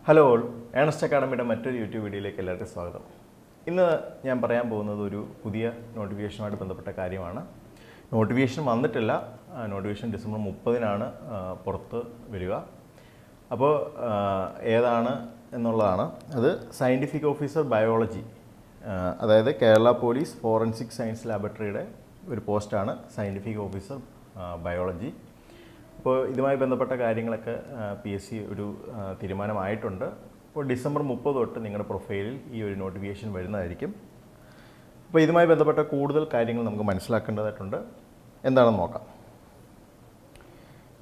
Hello all, Ernest അക്കാഡമിയുടെ മറ്റൊരു YouTube വീഡിയോയിലേക്ക് എല്ലാവർക്കും സ്വാഗതം. ഇന്ന് ഞാൻ പറയാൻ പോകുന്നത് ഒരു പുതിയ നോട്ടിഫിക്കേഷനുമായിട്ട് ബന്ധപ്പെട്ട കാര്യമാണ്. നോട്ടിഫിക്കേഷൻ വന്നിട്ടില്ല. നോട്ടിഫിക്കേഷൻ ഡിസംബർ 30-നാണ് പുറത്ത് വരിക. അപ്പോൾ ഏതാണ് എന്നുള്ളതാണ്. അത് സയൻറ്റിഫിക് ഓഫീസർ ബയോളജി, അതായത് കേരള പോലീസ് ഫോറൻസിക് സയൻസ് ലാബറട്ടറിയുടെ ഒരു പോസ്റ്റാണ് സയൻറ്റിഫിക് ഓഫീസർ ബയോളജി. അപ്പോൾ ഇതുമായി ബന്ധപ്പെട്ട കാര്യങ്ങളൊക്കെ PSC ഒരു തീരുമാനമായിട്ടുണ്ട്. അപ്പോൾ ഡിസംബർ 30 തൊട്ട് നിങ്ങളുടെ പ്രൊഫൈലിൽ ഈ ഒരു നോട്ടിഫിക്കേഷൻ വരുന്നതായിരിക്കും. അപ്പോൾ ഇതുമായി ബന്ധപ്പെട്ട കൂടുതൽ കാര്യങ്ങൾ നമുക്ക് മനസ്സിലാക്കേണ്ടതായിട്ടുണ്ട്. എന്താണെന്ന് നോക്കാം.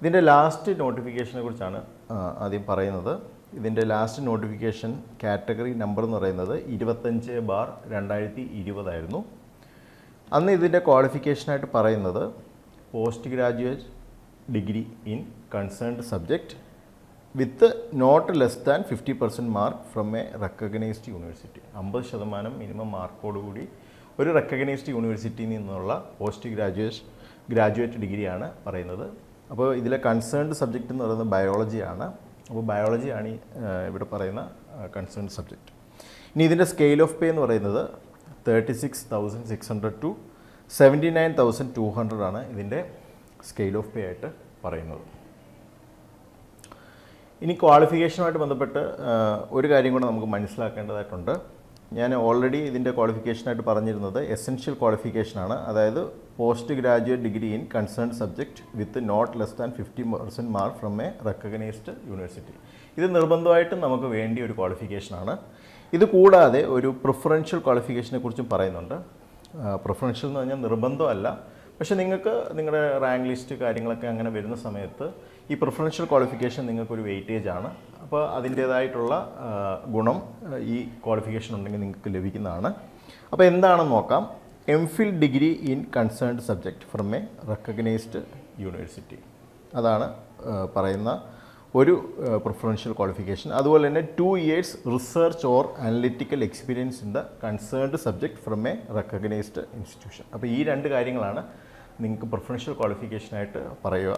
ഇതിൻ്റെ ലാസ്റ്റ് നോട്ടിഫിക്കേഷനെ കുറിച്ചാണ് ആദ്യം പറയുന്നത്. ഇതിൻ്റെ ലാസ്റ്റ് നോട്ടിഫിക്കേഷൻ കാറ്റഗറി നമ്പർ എന്ന് പറയുന്നത് 25/2020 ആയിരുന്നു. അന്ന് ഇതിൻ്റെ ക്വാളിഫിക്കേഷനായിട്ട് പറയുന്നത് post graduate degree in concerned subject with not less than 50% mark from a recognised university. 50% minimum മാർക്കോടുകൂടി ഒരു റെക്കഗ്നൈസ്ഡ് യൂണിവേഴ്സിറ്റിയിൽ നിന്നുള്ള പോസ്റ്റ് ഗ്രാജുവേറ്റ് ഡിഗ്രിയാണ് പറയുന്നത്. അപ്പോൾ ഇതിലെ കൺസേൺഡ് സബ്ജക്റ്റ് എന്ന് പറയുന്നത് ബയോളജിയാണ്. അപ്പോൾ ബയോളജിയാണ് ഇവിടെ പറയുന്ന കൺസേൺഡ് സബ്ജക്റ്റ്. ഇനി ഇതിൻ്റെ സ്കെയിൽ ഓഫ് പേ എന്ന് പറയുന്നത് 36,600 to 79,200 ആണ് ഇതിൻ്റെ സ്കെയിൽ ഓഫ് പേ ആയിട്ട് പറയുന്നത്. ഇനി ക്വാളിഫിക്കേഷനുമായിട്ട് ബന്ധപ്പെട്ട് ഒരു കാര്യം കൂടെ നമുക്ക് മനസ്സിലാക്കേണ്ടതായിട്ടുണ്ട്. ഞാൻ ഓൾറെഡി ഇതിൻ്റെ ക്വാളിഫിക്കേഷനായിട്ട് പറഞ്ഞിരുന്നത് എസെൻഷ്യൽ ക്വാളിഫിക്കേഷനാണ്. അതായത് post graduate degree in concerned subject with not less than 50% mark from a recognised university. ഇത് നിർബന്ധമായിട്ടും നമുക്ക് വേണ്ടിയ ഒരു ക്വാളിഫിക്കേഷനാണ്. ഇത് കൂടാതെ ഒരു പ്രിഫറൻഷ്യൽ ക്വാളിഫിക്കേഷനെ കുറിച്ചും പറയുന്നുണ്ട്. പ്രിഫറൻഷ്യൽ എന്ന് പറഞ്ഞാൽ നിർബന്ധമല്ല, പക്ഷേ നിങ്ങൾക്ക് നിങ്ങളുടെ റാങ്ക് ലിസ്റ്റ് കാര്യങ്ങളൊക്കെ അങ്ങനെ വരുന്ന സമയത്ത് ഈ പ്രിഫറൻഷ്യൽ ക്വാളിഫിക്കേഷൻ നിങ്ങൾക്കൊരു വെയിറ്റേജ് ആണ്. അപ്പോൾ അതിൻ്റേതായിട്ടുള്ള ഗുണം ഈ ക്വാളിഫിക്കേഷൻ ഉണ്ടെങ്കിൽ നിങ്ങൾക്ക് ലഭിക്കുന്നതാണ്. അപ്പോൾ എന്താണെന്ന് നോക്കാം. MPhil degree in concerned subject from a recognised university, അതാണ് പറയുന്ന ഒരു പ്രിഫറൻഷ്യൽ ക്വാളിഫിക്കേഷൻ. അതുപോലെ തന്നെ 2 years research or analytical experience in the concerned subject from a recognised institution. അപ്പോൾ ഈ രണ്ട് കാര്യങ്ങളാണ് നിങ്ങൾക്ക് പ്രിഫറൻഷ്യൽ ക്വാളിഫിക്കേഷനായിട്ട് പറയുക.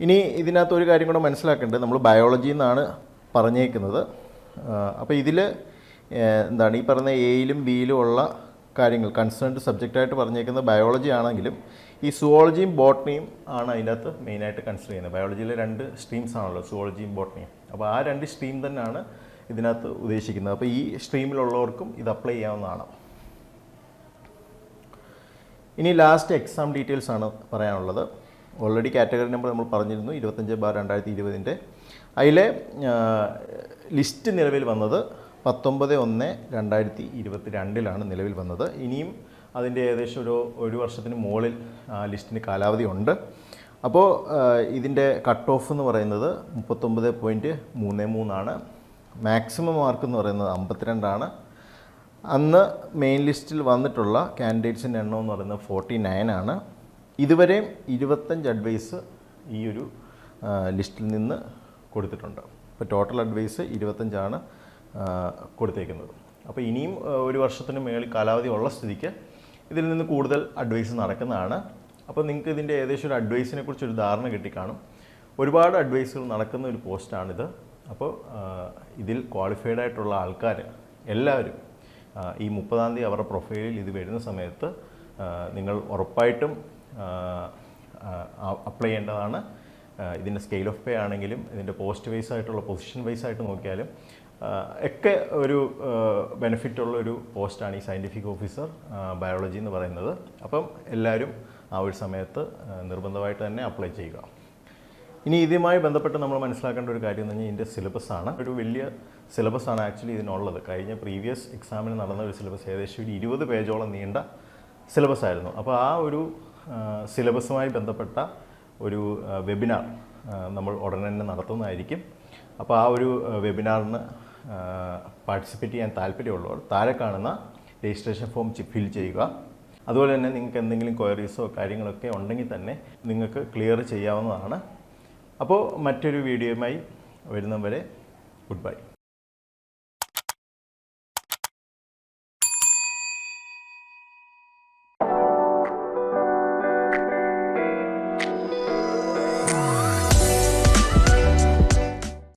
ഇനി ഇതിനകത്ത് ഒരു കാര്യം കൂടെ മനസ്സിലാക്കേണ്ടത്, നമ്മൾ ബയോളജി എന്നാണ് പറഞ്ഞേക്കുന്നത്. അപ്പോൾ ഇതിൽ എന്താണ് ഈ പറഞ്ഞ എയിലും ബിയിലും ഉള്ള കാര്യങ്ങൾ കൺസേൺഡ് സബ്ജക്റ്റായിട്ട് പറഞ്ഞേക്കുന്നത് ബയോളജി ആണെങ്കിലും ഈ സുവോളജിയും ബോട്ടണിയും ആണ് അതിൻ്റെ അകത്ത് മെയിനായിട്ട് കൺസിഡർ ചെയ്യുന്നത്. ബയോളജിയിലെ 2 സ്ട്രീംസ് ആണല്ലോ, സുവോളജിയും ബോട്ടണിയും. അപ്പോൾ ആ 2 സ്ട്രീം തന്നെയാണ് ഇതിനകത്ത് ഉദ്ദേശിക്കുന്നത്. അപ്പോൾ ഈ സ്ട്രീമിലുള്ളവർക്കും ഇത് അപ്ലൈ ചെയ്യാവുന്നതാണ്. ഇനി ലാസ്റ്റ് എക്സാം ഡീറ്റെയിൽസ് ആണ് പറയാനുള്ളത്. ഓൾറെഡി കാറ്റഗറി നമ്പർ നമ്മൾ പറഞ്ഞിരുന്നു 25/2020. അതിലെ ലിസ്റ്റ് നിലവിൽ വന്നത് 19/1/2022 നിലവിൽ വന്നത്. ഇനിയും അതിൻ്റെ ഏകദേശം ഒരു വർഷത്തിന് മുകളിൽ ലിസ്റ്റിന് കാലാവധി ഉണ്ട്. അപ്പോൾ ഇതിൻ്റെ കട്ട് ഓഫ് എന്ന് പറയുന്നത് 39.33 ആണ്. മാക്സിമം മാർക്ക് എന്ന് പറയുന്നത് 52 ആണ്. അന്ന് മെയിൻ ലിസ്റ്റിൽ വന്നിട്ടുള്ള കാൻഡിഡേറ്റ്സിൻ്റെ എണ്ണം എന്ന് പറയുന്നത് 49 ആണ്. ഇതുവരെയും 25 അഡ്വൈസ് ഈ ഒരു ലിസ്റ്റിൽ നിന്ന് കൊടുത്തിട്ടുണ്ട്. ഇപ്പോൾ ടോട്ടൽ അഡ്വൈസ് 25 ആണ് കൊടുത്തേക്കുന്നത്. അപ്പോൾ ഇനിയും ഒരു വർഷത്തിന് മേളിൽ കാലാവധി ഉള്ള സ്ഥിതിക്ക് ഇതിൽ നിന്ന് കൂടുതൽ അഡ്വൈസ് നടക്കുന്നതാണ്. അപ്പോൾ നിങ്ങൾക്ക് ഇതിൻ്റെ ഏകദേശം ഒരു അഡ്വൈസിനെ കുറിച്ചൊരു ധാരണ കിട്ടിക്കാണും. ഒരുപാട് അഡ്വൈസുകൾ നടക്കുന്ന ഒരു പോസ്റ്റാണിത്. അപ്പോൾ ഇതിൽ ക്വാളിഫൈഡ് ആയിട്ടുള്ള ആൾക്കാർ എല്ലാവരും ഈ 30-ാം തീയതി അവരുടെ പ്രൊഫൈലിൽ ഇത് വരുന്ന സമയത്ത് നിങ്ങൾ ഉറപ്പായിട്ടും അപ്ലൈ ചെയ്യേണ്ടതാണ്. ഇതിൻ്റെ സ്കെയിൽ ഓഫ് പേ ആണെങ്കിലും ഇതിൻ്റെ പോസ്റ്റ് വൈസ് ആയിട്ടുള്ള പൊസിഷൻ വൈസ് ആയിട്ട് നോക്കിയാലും ഒക്കെ ഒരു ബെനിഫിറ്റുള്ള ഒരു പോസ്റ്റാണ് ഈ സയൻറ്റിഫിക് ഓഫീസർ ബയോളജി എന്ന് പറയുന്നത്. അപ്പം എല്ലാവരും ആ ഒരു സമയത്ത് നിർബന്ധമായിട്ട് തന്നെ അപ്ലൈ ചെയ്യുക. ഇനി ഇതുമായി ബന്ധപ്പെട്ട് നമ്മൾ മനസ്സിലാക്കേണ്ട ഒരു കാര്യം എന്ന് പറഞ്ഞാൽ ഇതിൻ്റെ സിലബസാണ്. ഒരു വലിയ സിലബസാണ് ആക്ച്വലി ഇതിനുള്ളത്. കഴിഞ്ഞ പ്രീവിയസ് എക്സാമിന് നടന്ന ഒരു സിലബസ് ഏകദേശം ഒരു 20 പേജോളം നീണ്ട സിലബസ് ആയിരുന്നു. അപ്പോൾ ആ ഒരു സിലബസുമായി ബന്ധപ്പെട്ട ഒരു വെബിനാർ നമ്മൾ ഉടനെ തന്നെ നടത്തുന്നതായിരിക്കും. അപ്പോൾ ആ ഒരു വെബിനാറിന് പാർട്ടിസിപ്പേറ്റ് ചെയ്യാൻ താല്പര്യമുള്ളവർ താഴെ കാണുന്ന രജിസ്ട്രേഷൻ ഫോം ഫിൽ ചെയ്യുക. അതുപോലെ തന്നെ നിങ്ങൾക്ക് എന്തെങ്കിലും ക്വയറീസോ കാര്യങ്ങളൊക്കെ ഉണ്ടെങ്കിൽ തന്നെ നിങ്ങൾക്ക് ക്ലിയർ ചെയ്യാവുന്നതാണ്. അപ്പോൾ മറ്റൊരു വീഡിയോയുമായി വരുന്നവരെ ഗുഡ് ബൈ.